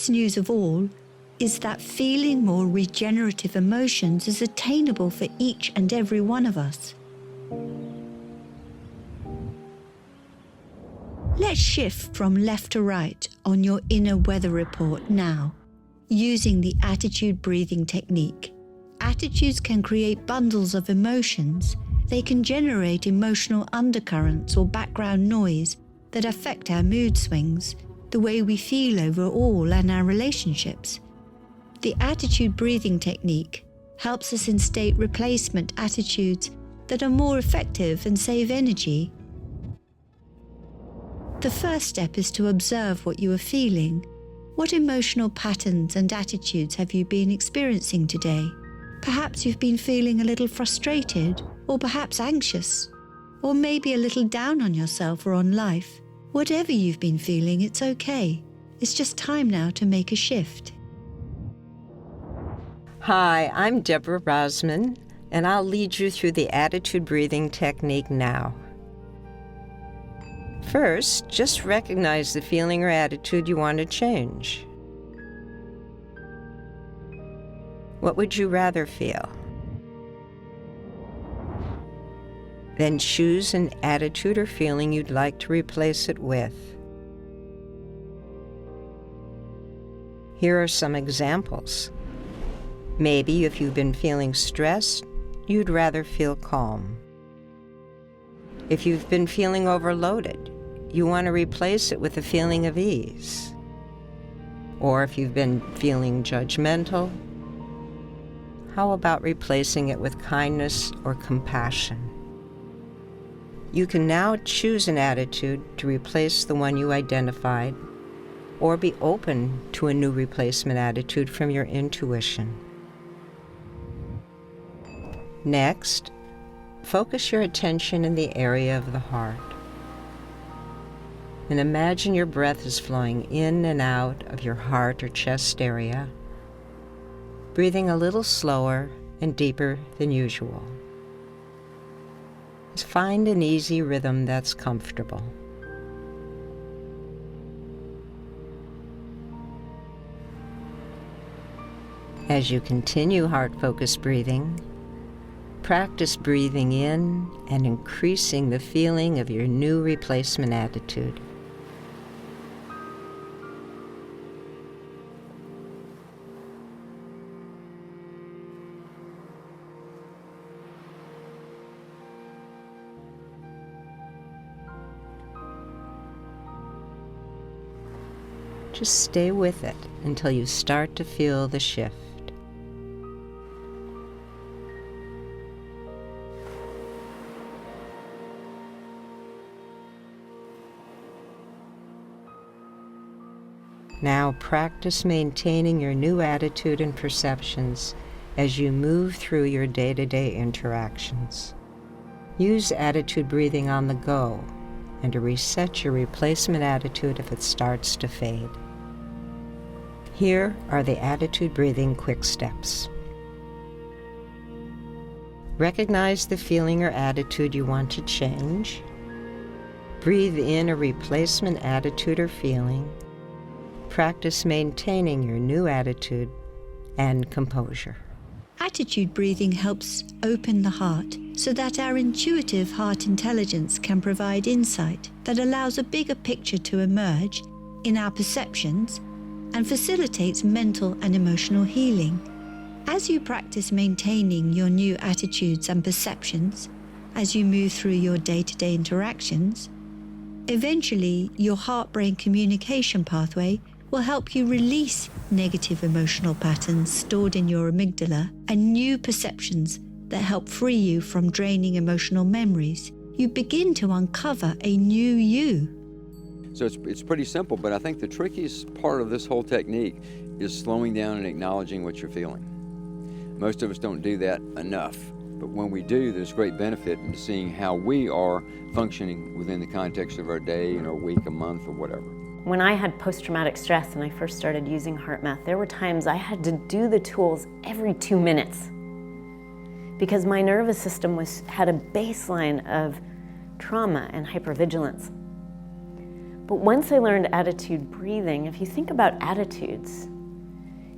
best news of all is that feeling more regenerative emotions is attainable for each and every one of us. Let's shift from left to right on your inner weather report now, using the attitude breathing technique. Attitudes can create bundles of emotions. They can generate emotional undercurrents or background noise that affect our mood swings, the way we feel overall, and our relationships. The attitude breathing technique helps us instate replacement attitudes that are more effective and save energy. The first step is to observe what you are feeling. What emotional patterns and attitudes have you been experiencing today? Perhaps you've been feeling a little frustrated, or perhaps anxious, or maybe a little down on yourself or on life. Whatever you've been feeling, it's okay. It's just time now to make a shift. Hi, I'm Deborah Rosman, and I'll lead you through the attitude breathing technique now. First, just recognize the feeling or attitude you want to change. What would you rather feel? Then choose an attitude or feeling you'd like to replace it with. Here are some examples. Maybe if you've been feeling stressed, you'd rather feel calm. If you've been feeling overloaded, you want to replace it with a feeling of ease. Or if you've been feeling judgmental, how about replacing it with kindness or compassion? You can now choose an attitude to replace the one you identified, or be open to a new replacement attitude from your intuition. Next, focus your attention in the area of the heart. And imagine your breath is flowing in and out of your heart or chest area, breathing a little slower and deeper than usual. Just find an easy rhythm that's comfortable. As you continue heart-focused breathing, practice breathing in and increasing the feeling of your new replacement attitude. Just stay with it until you start to feel the shift. Now practice maintaining your new attitude and perceptions as you move through your day-to-day interactions. Use attitude breathing on the go and to reset your replacement attitude if it starts to fade. Here are the attitude breathing quick steps. Recognize the feeling or attitude you want to change. Breathe in a replacement attitude or feeling. Practice maintaining your new attitude and composure. Attitude breathing helps open the heart so that our intuitive heart intelligence can provide insight that allows a bigger picture to emerge in our perceptions and facilitates mental and emotional healing. As you practice maintaining your new attitudes and perceptions, as you move through your day-to-day interactions, eventually your heart-brain communication pathway will help you release negative emotional patterns stored in your amygdala and new perceptions that help free you from draining emotional memories. You begin to uncover a new you. So it's pretty simple, but I think the trickiest part of this whole technique is slowing down and acknowledging what you're feeling. Most of us don't do that enough, but when we do, there's great benefit in seeing how we are functioning within the context of our day and our week, a month, or whatever. When I had post-traumatic stress and I first started using HeartMath, there were times I had to do the tools every 2 minutes because my nervous system had a baseline of trauma and hypervigilance. But once I learned attitude breathing, if you think about attitudes,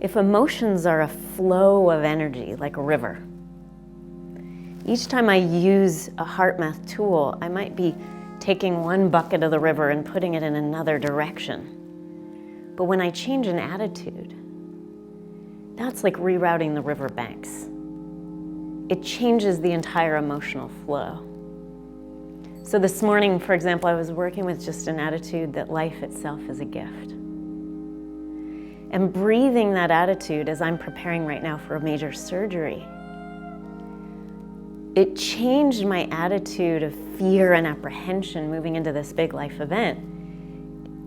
if emotions are a flow of energy, like a river, each time I use a HeartMath tool, I might be taking one bucket of the river and putting it in another direction. But when I change an attitude, that's like rerouting the river banks. It changes the entire emotional flow. So this morning, for example, I was working with just an attitude that life itself is a gift. And breathing that attitude as I'm preparing right now for a major surgery, it changed my attitude of fear and apprehension moving into this big life event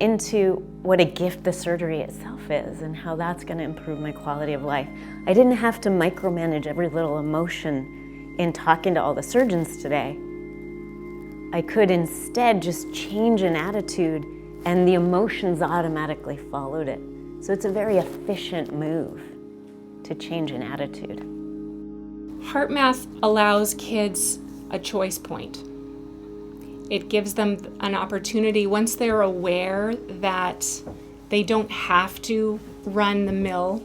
into what a gift the surgery itself is and how that's going to improve my quality of life. I didn't have to micromanage every little emotion in talking to all the surgeons today. I could instead just change an attitude and the emotions automatically followed it. So it's a very efficient move to change an attitude. HeartMath allows kids a choice point. It gives them an opportunity, once they're aware that they don't have to run the mill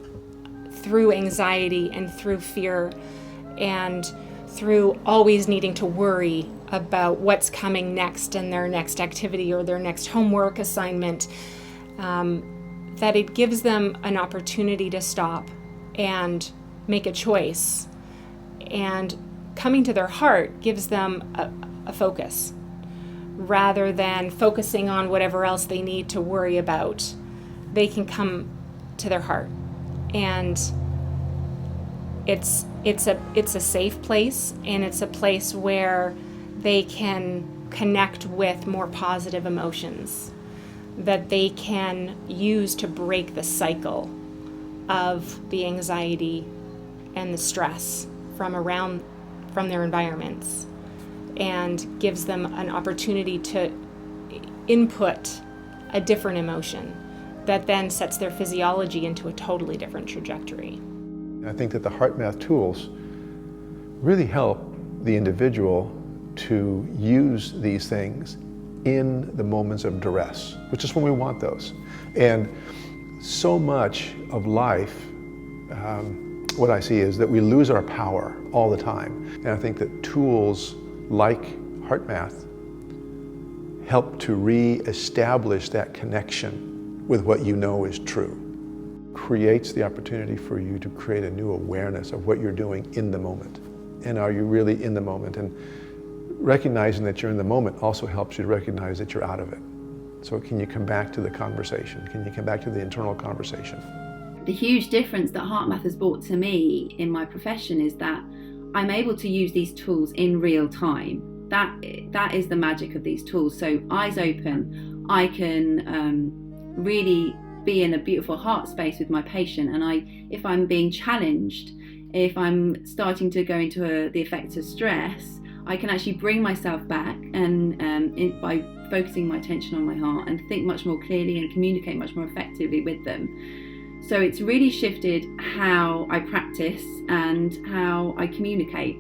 through anxiety and through fear and through always needing to worry about what's coming next in their next activity or their next homework assignment, that it gives them an opportunity to stop and make a choice. And coming to their heart gives them a focus, rather than focusing on whatever else they need to worry about. They can come to their heart, and it's a safe place, and it's a place where they can connect with more positive emotions that they can use to break the cycle of the anxiety and the stress from their environments, and gives them an opportunity to input a different emotion that then sets their physiology into a totally different trajectory. I think that the HeartMath tools really help the individual to use these things in the moments of duress, which is when we want those. And so much of life, what I see is that we lose our power all the time. And I think that tools like HeartMath help to re-establish that connection with what you know is true. Creates the opportunity for you to create a new awareness of what you're doing in the moment. And are you really in the moment? And recognizing that you're in the moment also helps you to recognize that you're out of it. So can you come back to the conversation? Can you come back to the internal conversation? The huge difference that HeartMath has brought to me in my profession is that I'm able to use these tools in real time. That is the magic of these tools. So eyes open, I can really be in a beautiful heart space with my patient. And if I'm being challenged, if I'm starting to go into the effects of stress, I can actually bring myself back and by focusing my attention on my heart and think much more clearly and communicate much more effectively with them. So it's really shifted how I practice and how I communicate.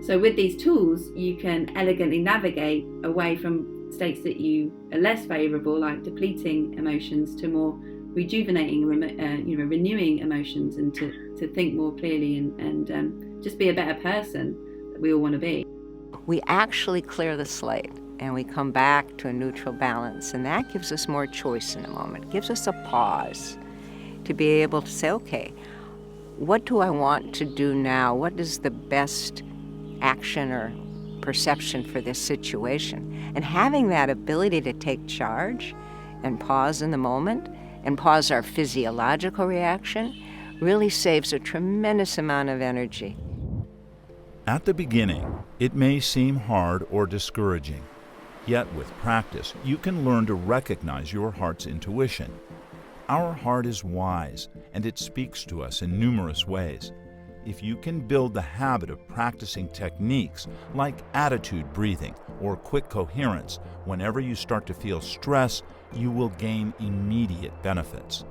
So with these tools, you can elegantly navigate away from states that you are less favorable, like depleting emotions, to more rejuvenating, renewing emotions, and to think more clearly and just be a better person that we all want to be. We actually clear the slate and we come back to a neutral balance, and that gives us more choice in the moment, gives us a pause to be able to say, okay, what do I want to do now? What is the best action or perception for this situation? And having that ability to take charge and pause in the moment and pause our physiological reaction really saves a tremendous amount of energy. At the beginning, it may seem hard or discouraging. Yet with practice, you can learn to recognize your heart's intuition. Our heart is wise, and it speaks to us in numerous ways. If you can build the habit of practicing techniques like attitude breathing or quick coherence whenever you start to feel stress, you will gain immediate benefits.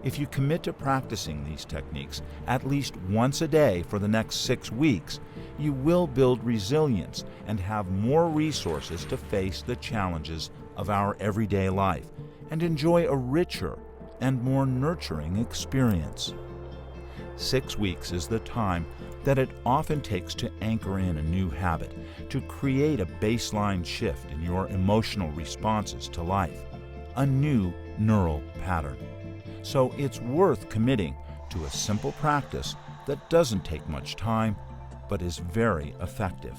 If you commit to practicing these techniques at least once a day for the next 6 weeks, you will build resilience and have more resources to face the challenges of our everyday life. and enjoy a richer and more nurturing experience. 6 weeks is the time that it often takes to anchor in a new habit, to create a baseline shift in your emotional responses to life, a new neural pattern. So it's worth committing to a simple practice that doesn't take much time but is very effective.